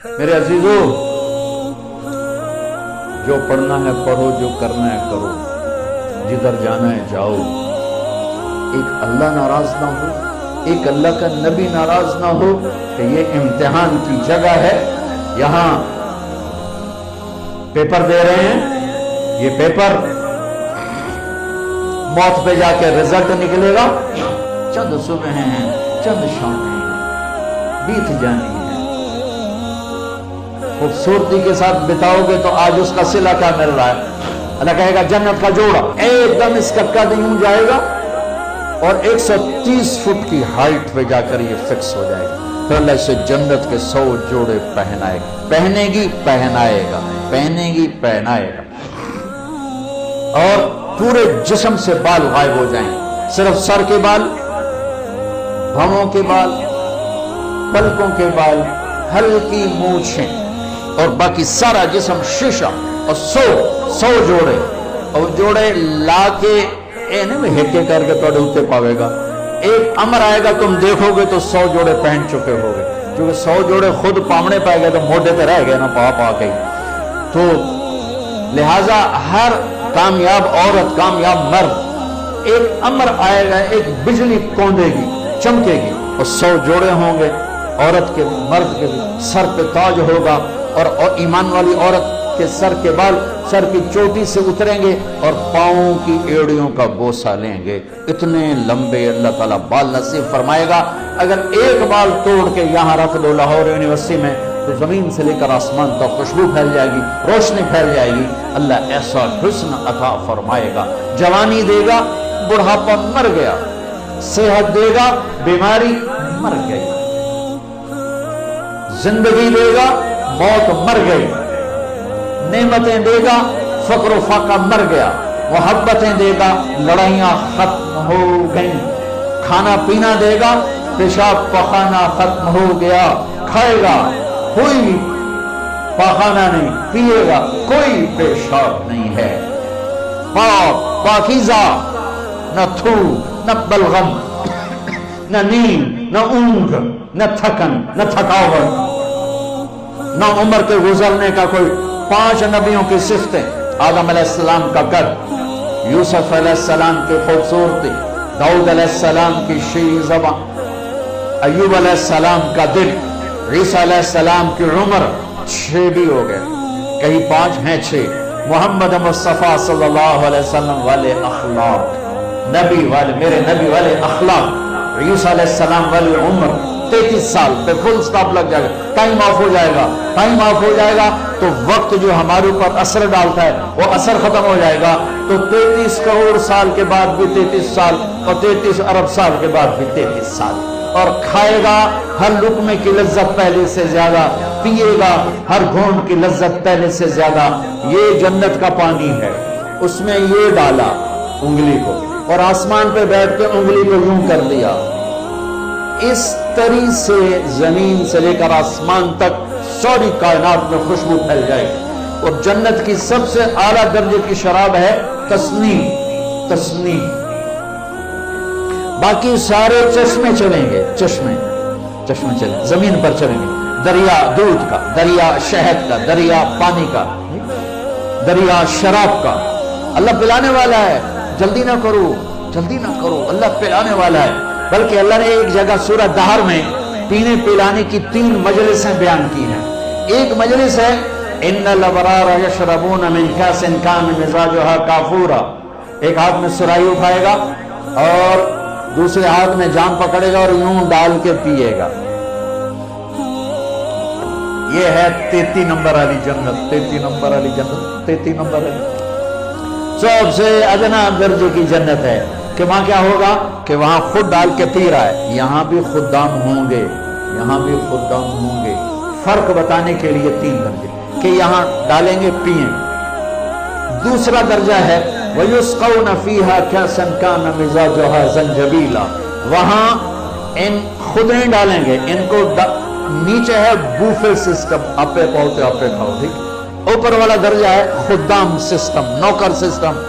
میرے عزیزو، جو پڑھنا ہے پڑھو، جو کرنا ہے کرو، جدھر جانا ہے جاؤ۔ ایک اللہ ناراض نہ ہو، ایک اللہ کا نبی ناراض نہ ہو کہ یہ امتحان کی جگہ ہے، یہاں پیپر دے رہے ہیں، یہ پیپر موت پہ جا کے رزلٹ نکلے گا، چند صبح ہیں، چند شامیں ہیں، بیت جانی ہے۔ خوبصورتی کے ساتھ بتاؤ گے تو آج اس کا صلہ کیا مل رہا ہے؟ اللہ کہے گا جنت کا جوڑا ایک دم اس کا قد یوں جائے گا اور 130 فٹ کی ہائٹ پہ جا کر یہ فکس ہو جائے گا، پھر اللہ اسے جنت کے 100 جوڑے پہنائے گا، پہنے گی پہنائے گا، پہنے گی پہنائے گا، اور پورے جسم سے بال غائب ہو جائیں، صرف سر کے بال، بھووں کے بال، پلکوں کے بال، ہلکی مونچھیں، اور باقی سارا جسم شیشہ، اور 100 جوڑے، اور جوڑے لا کے نہیں ہیکے کر کے توڑے ہوتے پاوے گا، ایک امر آئے گا تم دیکھو گے تو 100 جوڑے پہن چکے ہو گے، کیونکہ 100 جوڑے خود پامنے پائے گئے تو موٹے پہ رہ گئے نا پا کے۔ تو لہٰذا ہر کامیاب عورت، کامیاب مرد، ایک امر آئے گا، ایک بجلی کوندے گی، چمکے گی، اور 100 جوڑے ہوں گے، عورت کے مرد کے بھی سر پہ تاج ہوگا، اور ایمان والی عورت کے سر کے بال سر کی چوٹی سے اتریں گے اور پاؤں کی ایڑیوں کا بوسہ لیں گے، اتنے لمبے اللہ تعالیٰ بال نصیب فرمائے گا۔ اگر ایک بال توڑ کے یہاں رکھ دو لاہور یونیورسٹی میں تو زمین سے لے کر آسمان تک خوشبو پھیل جائے گی، روشنی پھیل جائے گی، اللہ ایسا حسن عطا فرمائے گا۔ جوانی دے گا، بڑھاپا مر گیا، صحت دے گا، بیماری مر گئی، زندگی دے گا، موت مر گئی، نعمتیں دے گا، فقر و فاقہ مر گیا، محبتیں دے گا، لڑائیاں ختم ہو گئیں، کھانا پینا دے گا، پیشاب پخانا ختم ہو گیا، کھائے گا کوئی پاخانہ نہیں، پیے گا کوئی پیشاب نہیں ہے، پاک پاکیزہ، نہ تھو نہ بلغم، نہ نیند نہ اونگ، نہ تھکن نہ تھکاوٹ، نہ عمر کے گزرنے کا کوئی۔ 5 نبیوں کی صفتیں، آدم علیہ السلام کا قد، یوسف علیہ السلام کی خوبصورتی، داؤد علیہ السلام کی شیریں زبان، ایوب علیہ السلام کا دل، عیسیٰ علیہ السلام کی عمر، 6 بھی ہو گئے، کہیں 5 ہیں 6، محمد مصطفیٰ صلی اللہ علیہ وسلم والے اخلاق، نبی والے، میرے نبی والے اخلاق، عیسیٰ علیہ السلام والی عمر 33 سال پہ فل سٹاپ لگ جائے گا، ٹائم آف ہو جائے گا، ٹائم آف ہو جائے گا تو وقت جو ہمارے اوپر اثر ڈالتا ہے وہ اثر ختم ہو جائے گا، تو 33 کروڑ سال کے بعد بھی 33 سال، اور 33 ارب سال کے بعد بھی 33 سال، اور کھائے گا ہر لقمے کی لذت پہلے سے زیادہ، پیے گا ہر گھونٹ کی لذت پہلے سے زیادہ۔ یہ جنت کا پانی ہے، اس میں یہ ڈالا انگلی کو، اور آسمان پہ بیٹھ کے انگلی کو یوں کر دیا، اس طرح سے زمین سے لے کر آسمان تک ساری کائنات میں خوشبو پھیل جائے گی۔ اور جنت کی سب سے اعلیٰ درجے کی شراب ہے تسنیم، تسنیم، باقی سارے چشمے چلیں گے، چشمے چلیں، زمین پر چلیں گے، دریا دودھ کا، دریا شہد کا، دریا پانی کا، دریا شراب کا۔ اللہ پلانے والا ہے، جلدی نہ کرو، جلدی نہ کرو، اللہ پلانے والا ہے۔ بلکہ اللہ نے ایک جگہ سورہ دہر میں پینے پلانے کی 3 مجلسیں بیان کی ہیں۔ ایک مجلس ہے ان الابرار یشربون من کاس کان مزاجها کافورا، ایک ہاتھ میں سرائی اٹھائے گا اور دوسرے ہاتھ میں جام پکڑے گا اور یوں ڈال کے پیے گا۔ یہ ہے 33 نمبر والی جنت، 33 نمبر والی جنت، 33 نمبر والی سب سے ادنا درجے کی جنت ہے۔ کہ وہاں کیا ہوگا کہ وہاں خود ڈال کے پی رہا ہے، یہاں بھی خدام ہوں گے، یہاں بھی خدام ہوں گے۔ فرق بتانے کے لیے 3 درجے کہ یہاں ڈالیں گے پیئیں گے۔ دوسرا درجہ ہے وَيُسْقَوْنَ فِيهَا كَأْسًا كَانَ مِزَاجُهَا زَنْجَبِيلًا، وہاں ان خود نہیں ڈالیں گے، ان کو نیچے ہے بوفے سسٹم، اپے پہنچے اپے کھاؤ، ٹھیک۔ اوپر والا درجہ ہے خدام سسٹم، نوکر سسٹم،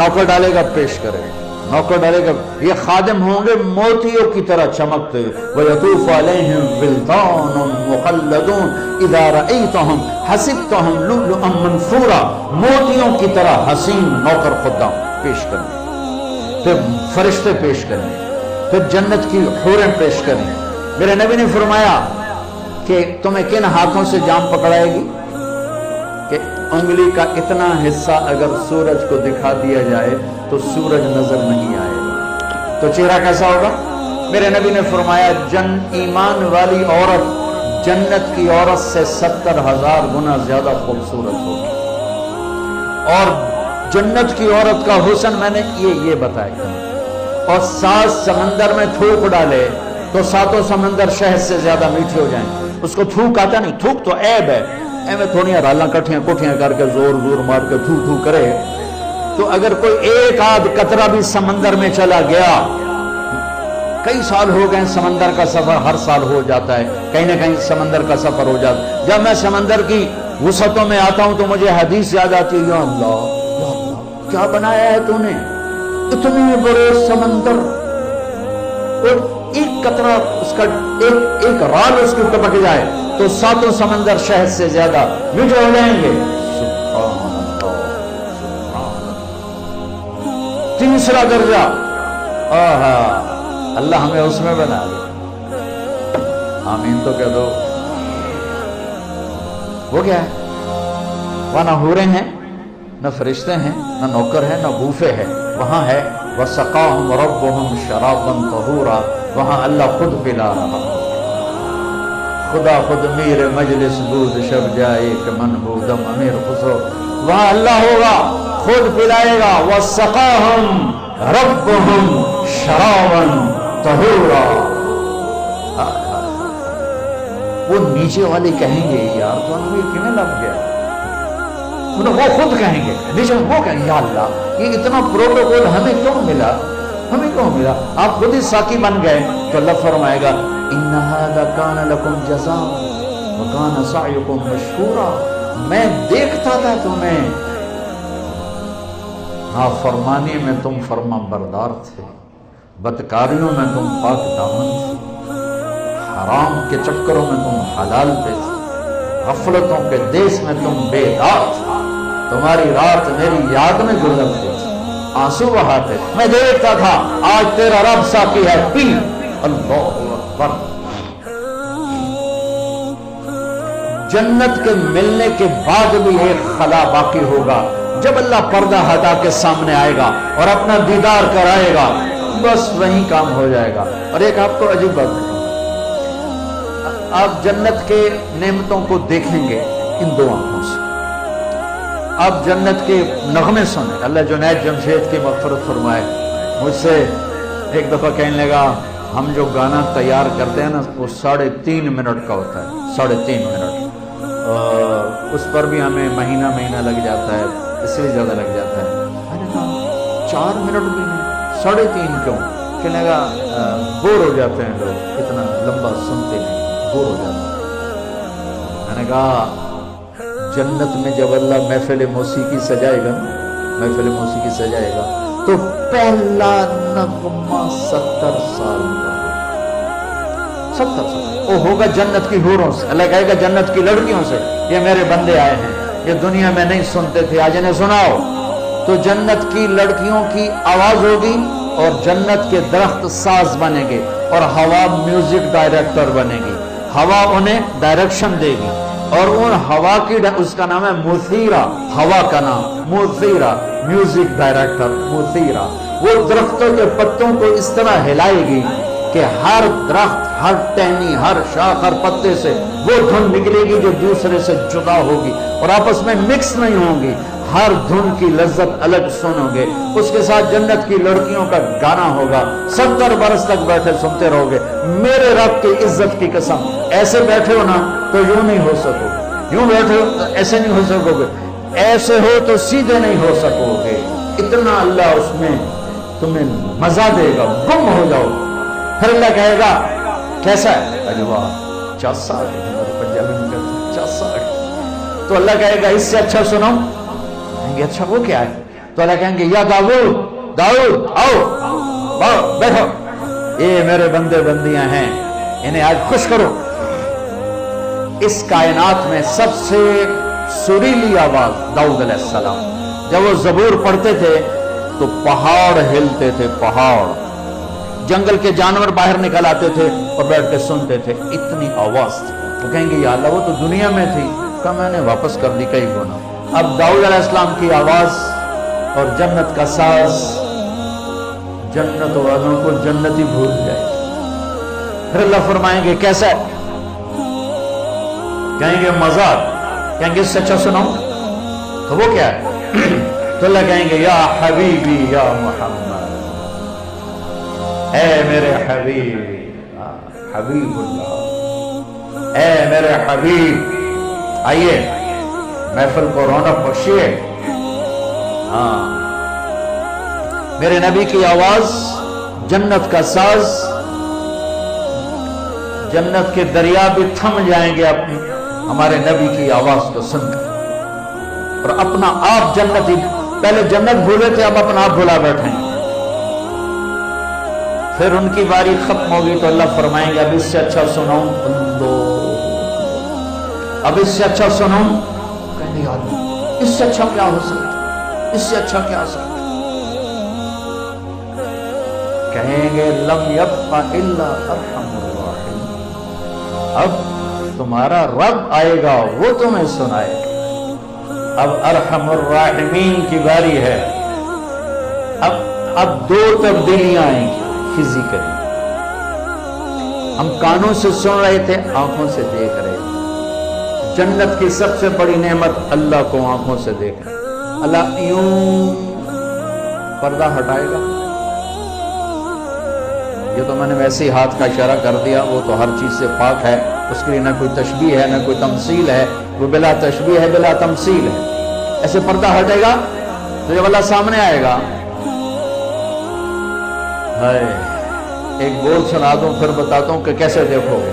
نوکر ڈالے گا پیش کرے گا، नौकर डालेगा, ये खादिम होंगे मोतियों की तरह चमकते, वयतूफ़ु अलैहिम विल्दानुन मुख़ल्लदून इज़ा रअयतहुम हसिबतहुम लुअलुअन मंसूरा, मोतियों की तरह हसीन नौकर खुद्दाम पेश करें, फिर फरिश्ते पेश करें, फिर जन्नत की हूरें पेश करें। मेरे नबी ने फरमाया कि तुम्हें किन हाथों से जाम पकड़ाएगी कि उंगली का इतना हिस्सा अगर सूरज को दिखा दिया जाए तो सूरज नजर नहीं आएगा, तो चेहरा कैसा होगा? मेरे नबी ने फरमाया ईमान वाली औरत जन्नत की औरत से 70,000 गुना ज्यादा खूबसूरत होगी। और जन्नत की औरत का हुस्न मैंने ये बताया। और 7 समंदर में थूक डाले तो 7 समंदर शहद से ज्यादा मीठे हो जाएं। उसको थूक आता नहीं, थूक तो ऐब है, एवं थोड़ियां राला कठियां कोठियां करके जोर जोर मार के थू थू करे, तो अगर कोई एक आध कतरा भी समंदर में चला गया, कई साल हो गए समंदर का सफर हर साल हो जाता है, कहीं ना कहीं समंदर का सफर हो जाता है। जब मैं समंदर की वसतों में आता हूं तो मुझे हदीस याद आती है, या अल्लाह क्या बनाया है तूने, इतने बड़े समंदर और एक कतरा उसका एक राल उसके टपक जाए तो 7 समंदर शहद से ज्यादा मीठे हो जाएंगे। तीसरा दर्जा, आहा अल्लाह हमें उसमें बना दे, आमीन तो कह दो। वो क्या है? वहां ना हूरें हैं, न फरिश्ते हैं, न नौकर है, न बूफे है। वहां है वसक़ाहुम रब्बुहुम शराबन तहूरा, वहां अल्लाह खुद पिला रहा, खुदा खुद मीर मजलिस दूध शब जाए कि मन हो दम अमीर खुसरो, वहां अल्लाह होगा खुद पिलाएगा। वसक़ाहुम रब्बुहुम शराबन तहूरा। वो नीचे वाले कहेंगे यार तो हमें किਵੇਂ लग गया, वो खुद कहेंगे, नीचे वो कहेंगे या अल्लाह ये इतना प्रोटोकॉल हमें क्यों मिला, हमें क्यों मिला, आप खुद ही साकी बन गए। तो अल्लाह फरमाएगा इन्ना हाज़ा कान लकुम जज़ा व कान सअयुकुम मशकूरा, मैं देखता था तुम्हें, नाफरमानी में तुम फरमा बरदार थे, बदकारियों में तुम पाक दामन थे, हराम के चक्करों में तुम हलाल पे थे, गफलतों के देश में तुम बेदार थे, तुम्हारी रात मेरी याद में गुजरती थी, आंसू बहाते, मैं देखता था, आज तेरा रब साकी है, पी। अल्लाहु अकबर। जन्नत के मिलने के बाद भी एक खला बाकी होगा, जब अल्लाह पर्दा हटा के सामने आएगा और अपना दीदार कराएगा, बस वही काम हो जाएगा। और एक आपको अजीब बात है, आप जन्नत के नेमतों को देखेंगे इन 2 आंखों से, आप जन्नत के नगमे सुने। अल्लाह जुनैद जमशेद की मग़फ़िरत फरमाए, मुझसे एक दफ़ा कहने लगा हम जो गाना तैयार करते हैं ना वो 3.5 मिनट का होता है, 3.5 मिनट, और उस पर भी हमें महीना लग जाता है, इससे ज़्यादा लग जाता है। मैंने कहा 4 मिनट भी नहीं, 3.5 क्यों? कहने लगा बोर हो जाते हैं लोग, इतना लंबा सुनते नहीं, बोर हो जाते हैं। मैंने कहा जन्नत में जब अल्लाह महफिल मौसीकी सजाएगा, महफिल मौसीकी सजाएगा तो पहला नगमा 70 साल का, 70 साल वो होगा जन्नत की हूरों से। अल्लाह कहेगा जन्नत की लड़कियों से, ये मेरे बंदे आए हैं, ये दुनिया में नहीं सुनते थे, आज इन्हें सुनाओ। तो जन्नत की लड़कियों की आवाज होगी और जन्नत के दरख्त साज बनेंगे और हवा म्यूजिक डायरेक्टर बनेगी, हवा उन्हें डायरेक्शन देगी। और उन हवा की, उसका नाम है मुसीरा, हवा का नाम मुसीरा, म्यूजिक डायरेक्टर मुसीरा। वो दरख्तों के पत्तों को इस तरह हिलाएगी कि हर दरख्त, हर टहनी, हर शाख, हर पत्ते से वो धुन निकलेगी जो दूसरे से जुदा होगी और आपस में मिक्स नहीं होंगी, हर धुन की लज्जत अलग सुनोगे। उसके साथ जन्नत की लड़कियों का गाना होगा, 70 बरस तक बैठे सुनते रहोगे। मेरे रब की इज्जत की कसम, ऐसे बैठे हो ना तो यूं नहीं हो सकोगे, यूं बैठे हो तो ऐसे नहीं हो सकोगे, ऐसे हो तो सीधे नहीं हो सकोगे। इतना अल्लाह उसमें तुम्हें मजा देगा, गुम हो जाओ। फिर अल्लाह कहेगा कैसा है, अरे वाह चासा, पंजाबी में कहते हैं चासा। तो अल्लाह कहेगा इससे अच्छा सुनाओ, कहेंगे अच्छा वो क्या है? तो अल्लाह कहेंगे या दाऊद दाऊद आओ बैठो, ये मेरे बंदे बंदियां हैं, इन्हें आज खुश करो। इस कायनात में सबसे सुरीली आवाज दाऊद अलैहिस्सलाम, जब वो ज़बूर पढ़ते थे तो पहाड़ हिलते थे, पहाड़, जंगल के जानवर बाहर निकल आते थे और बैठ के सुनते थे, इतनी आवाज थी। वो कहेंगे या अल्लाह वो तो दुनिया में थी, कहा मैंने वापस कर दी कई गुना। अब दाऊद अलैहिस्सलाम की आवाज और जन्नत का साज, जन्नत वालों को जन्नत ही भूल जाए। फिर अल्लाह फरमाएंगे कैसा, कहेंगे मजाक, कहेंगे इससे अच्छा सुनाओ, तो वो क्या है? तो अल्लाह कहेंगे या हबीबी या मोहम्मद, ऐ मेरे हबीब, हबीबुल्लाह, ऐ मेरे हबीब, आइए महफिल को रौनक बख्शिए। हाँ, मेरे नबी की आवाज, जन्नत का साज, जन्नत के दरिया भी थम जाएंगे अपनी हमारे नबी की आवाज को सुनकर, और अपना आप जन्नती, पहले जन्नत भूले थे अब अपना आप भुला बैठे। फिर उनकी बारी खत्म होगी तो अल्लाह फरमाएंगे अब इससे अच्छा सुनाऊं, अब इससे अच्छा सुनाऊं, कहेंगे यार इससे अच्छा क्या हो सकता, इससे अच्छा क्या हो सकता, कहेंगे लम यब्का इल्ला अरहमुर राहिमीन, अब तुम्हारा रब आएगा वो तुम्हें सुनाएगा। अब अरहमुर राहिमीन की बारी है। अब दो तब्दीलियां आएंगी फिजिकली, हम कानों से सुन रहे थे, आंखों से देख रहे थे। जन्नत की सबसे बड़ी नेमत अल्लाह को आंखों से देखना। अल्लाह यूं पर्दा हटाएगा, ये तो मैंने वैसे ही हाथ का इशारा कर दिया, वो तो हर चीज से पाक है, उसके लिए ना कोई तशबीह है ना कोई तमसील है, वो बिला तशबीह है बिला तमसील है। ऐसे पर्दा हटेगा तो जब अल्लाह सामने आएगा, हाय, एक बोल सुना दूं फिर बताता हूं कि कैसे देखोगे।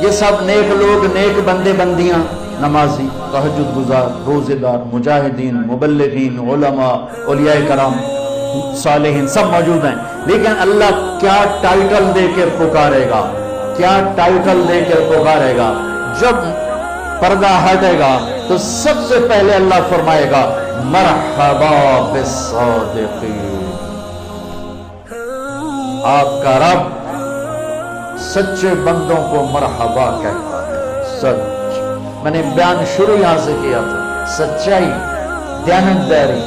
ये सब नेक लोग, नेक बंदे बंदियां, नमाजी, तहज्जुद गुजार, रोजेदार, मुजाहिदीन, मुबल्लिगीन, उलमा, औलिया कराम, सालिहीन सब मौजूद हैं। लेकिन अल्लाह क्या टाइटल देकर पुकारेगा, क्या टाइटल देकर पुकारेगा? जब पर्दा हटेगा तो सबसे पहले अल्लाह फरमाएगा मरहबा बिस्सादिकीन, आपका रब सच्चे बंदों को मरहबा कहता है। सच, मैंने बयान शुरू यहां से किया था, सच्चाई, दयानतदारी,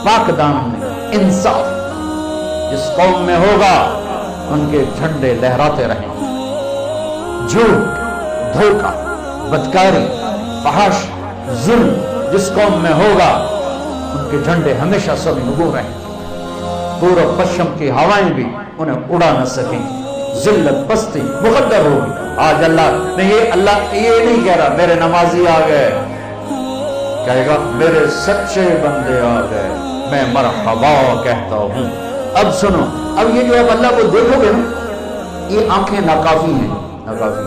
पाकदामनी, इंसाफ जिस कौम में होगा उनके झंडे लहराते रहेंगे। झूठ, धोखा, बदकारी, फहाश, जुल्म जिस कौम में होगा उनके झंडे हमेशा सरनगू रहेंगे। पूर्व पश्चिम की हवाएं भी उन्हें उड़ा न सकेंगी। जिल्लत पस्ती मुकद्दर होगी। आज अल्लाह ये नहीं कह रहा मेरे नमाजी आ गए, कहेगा मेरे सच्चे बंदे आ गए, मैं मरहबा कहता हूं। अब सुनो, अब ये जो अब अल्लाह को देखोगे ना, ये आंखें नाकाफी हैं, नाकाफी,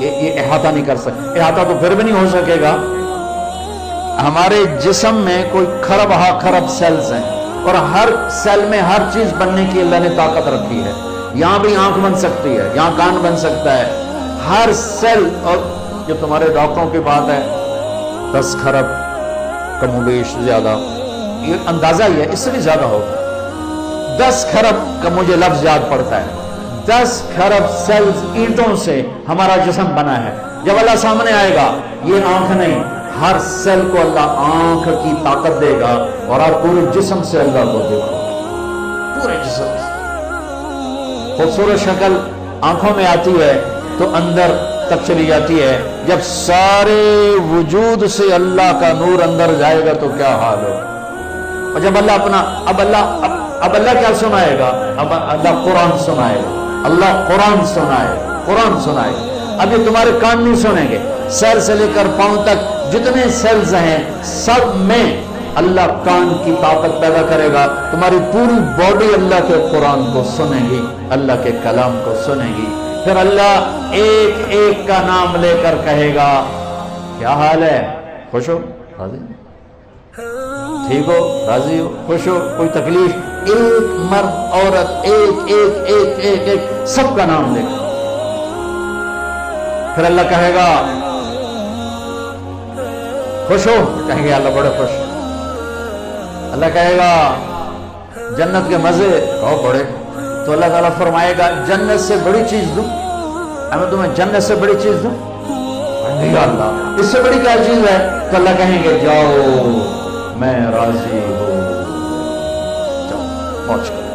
ये इहाता नहीं कर सकते। इहाता तो फिर भी नहीं हो सकेगा। हमारे जिस्म में कोई खरब सेल्स हैं और हर सेल में हर चीज बनने की अल्लाह ने ताकत रखी है। यहां भी आंख बन सकती है, यहां कान बन सकता है, हर सेल। और जो तुम्हारे डॉक्टरों की बात है 10 खरब कमोबेश ज्यादा, ये अंदाजा ही है, इससे भी ज्यादा होगा। 10 खरब का मुझे लफ्ज याद पड़ता है। 10 खरब सेल्स ईंटों से हमारा जिस्म बना है। जब अल्लाह सामने आएगा, ये आंख नहीं, हर सेल को अल्लाह आंख की ताकत देगा और आप पूरे जिस्म से अल्लाह को देखो, पूरे जिस्म से। खूबसूरत शक्ल आंखों में आती है तो अंदर तक चली जाती है। जब सारे वजूद से अल्लाह का नूर अंदर जाएगा तो क्या हाल होगा। और जब अल्लाह अपना अब अल्लाह क्या सुनाएगा? अब अल्लाह कुरान सुनाएगा, अल्लाह कुरान सुनाएगा, कुरान सुनाएगा। अब ये तुम्हारे कान नहीं सुनेंगे, सर से लेकर पांव तक जितने सेल्स हैं सब में अल्लाह कान की ताकत पैदा करेगा। तुम्हारी पूरी बॉडी अल्लाह के कुरान को सुनेगी, अल्लाह के कलाम को सुनेगी। फिर अल्लाह एक एक का नाम लेकर कहेगा क्या हाल है, खुश हो, राजी, ठीक हो, राजी हो, खुश हो, कोई तकलीफ, ایک مرد عورت ایک ایک ایک ایک ایک سب کا نام لکھ. پھر اللہ کہے گا خوش ہو؟ کہیں گے اللہ بڑے خوش. اللہ کہے گا جنت کے مزے کہو بڑے. تو اللہ تعالیٰ فرمائے گا جنت سے بڑی چیز دوں؟ میں تمہیں جنت سے بڑی چیز دوں؟ یا اللہ اس سے بڑی کیا چیز ہے؟ تو اللہ کہیں گے جاؤ میں راضی ہوں، جاؤ پہنچ کر.